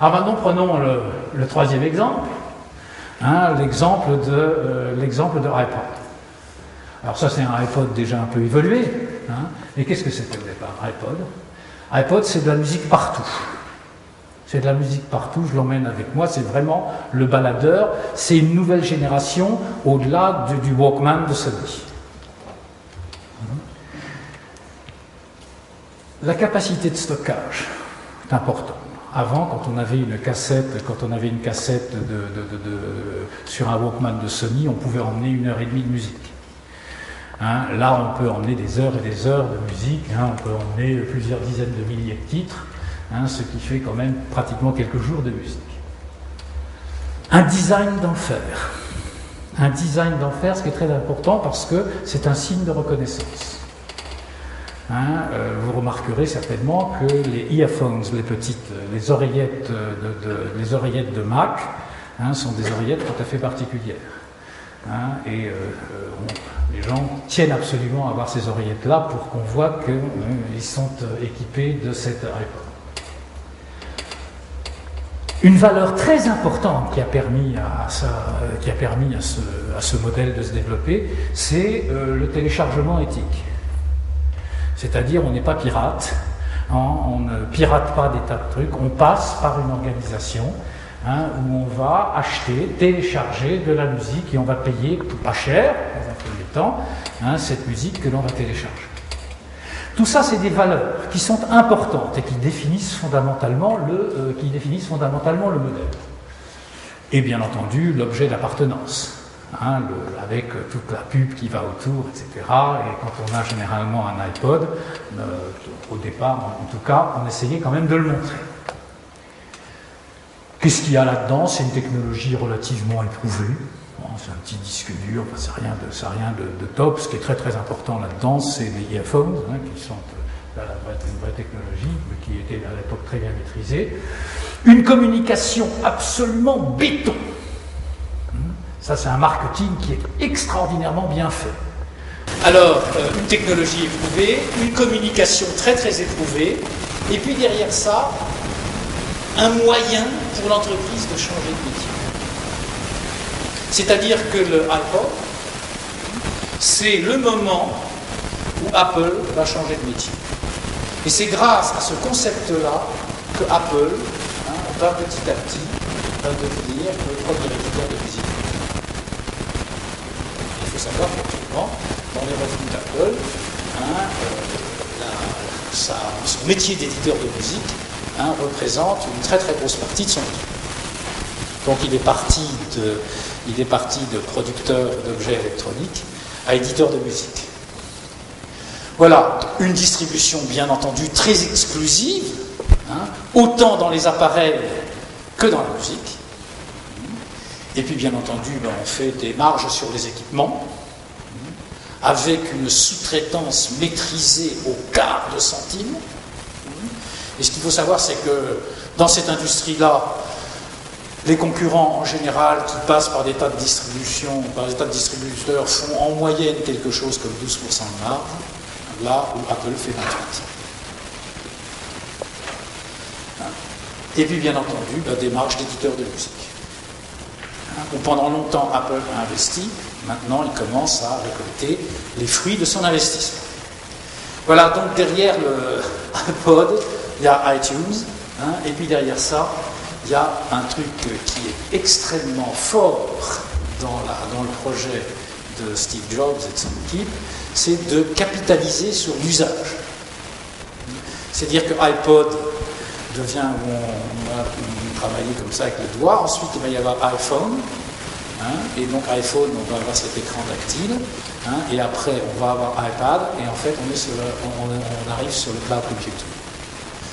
Alors maintenant, prenons le troisième exemple, hein, l'exemple de iPod. Alors ça, c'est un iPod déjà un peu évolué. Hein. Et qu'est-ce que c'était au départ, iPod? iPod, c'est de la musique partout. C'est de la musique partout, je l'emmène avec moi, c'est vraiment le baladeur. C'est une nouvelle génération au-delà du Walkman de Sony. La capacité de stockage est importante. Avant, quand on avait une cassette, sur un Walkman de Sony, on pouvait emmener 1h30 de musique. Hein, là, on peut emmener des heures et des heures de musique. Hein, on peut emmener plusieurs dizaines de milliers de titres, hein, ce qui fait quand même pratiquement quelques jours de musique. Un design d'enfer. Un design d'enfer, ce qui est très important parce que c'est un signe de reconnaissance. Hein, vous remarquerez certainement que les earphones, les oreillettes de Mac, hein, sont des oreillettes tout à fait particulières. Hein, et les gens tiennent absolument à avoir ces oreillettes-là pour qu'on voit qu'ils sont équipés de cet iPod. Une valeur très importante qui a permis à ce modèle de se développer, c'est le téléchargement éthique. C'est-à-dire, on n'est pas pirate, hein, on ne pirate pas des tas de trucs, on passe par une organisation, hein, où on va acheter, télécharger de la musique et on va payer pas cher, dans un premier temps, hein, cette musique que l'on va télécharger. Tout ça, c'est des valeurs qui sont importantes et qui définissent fondamentalement le modèle. Et bien entendu, l'objet d'appartenance. Hein, avec toute la pub qui va autour, etc. Et quand on a généralement un iPod, au départ, en tout cas, on essayait quand même de le montrer. Qu'est-ce qu'il y a là-dedans? C'est une technologie relativement éprouvée. Bon, c'est un petit disque dur, enfin, c'est rien de top. Ce qui est très très important là-dedans, c'est les earphones, hein, qui sont une vraie technologie, mais qui était à l'époque très bien maîtrisée. Une communication absolument béton. Ça, c'est un marketing qui est extraordinairement bien fait. Alors, une technologie éprouvée, une communication très très éprouvée, et puis derrière ça, un moyen pour l'entreprise de changer de métier. C'est-à-dire que le iPod, c'est le moment où Apple va changer de métier. Et c'est grâce à ce concept-là que Apple, va petit à petit devenir le premier éditeur de musique. Il faut savoir qu'actuellement, dans les revenus d'Apple, son métier d'éditeur de musique représente une très très grosse partie de son équipe. Donc il est parti de producteur d'objets électroniques à éditeur de musique. Voilà, une distribution bien entendu très exclusive, autant dans les appareils que dans la musique. Et puis bien entendu, on fait des marges sur les équipements, avec une sous-traitance maîtrisée au quart de centime. Et ce qu'il faut savoir, c'est que dans cette industrie-là, les concurrents en général qui passent par des tas de distribution, par des tas de distributeurs, font en moyenne quelque chose comme 12% de marge, là où Apple fait 28%. Et puis bien entendu, des marges d'éditeurs de musique. Où pendant longtemps Apple a investi, maintenant il commence à récolter les fruits de son investissement. Voilà, donc derrière le iPod, il y a iTunes, et puis derrière ça, il y a un truc qui est extrêmement fort dans le projet de Steve Jobs et de son équipe, c'est de capitaliser sur l'usage. C'est-à-dire que iPod devient où on va travailler comme ça avec le doigt, ensuite il va y avoir iPhone, et donc iPhone, on va avoir cet écran tactile, et après on va avoir iPad, et en fait on arrive sur le cloud computing.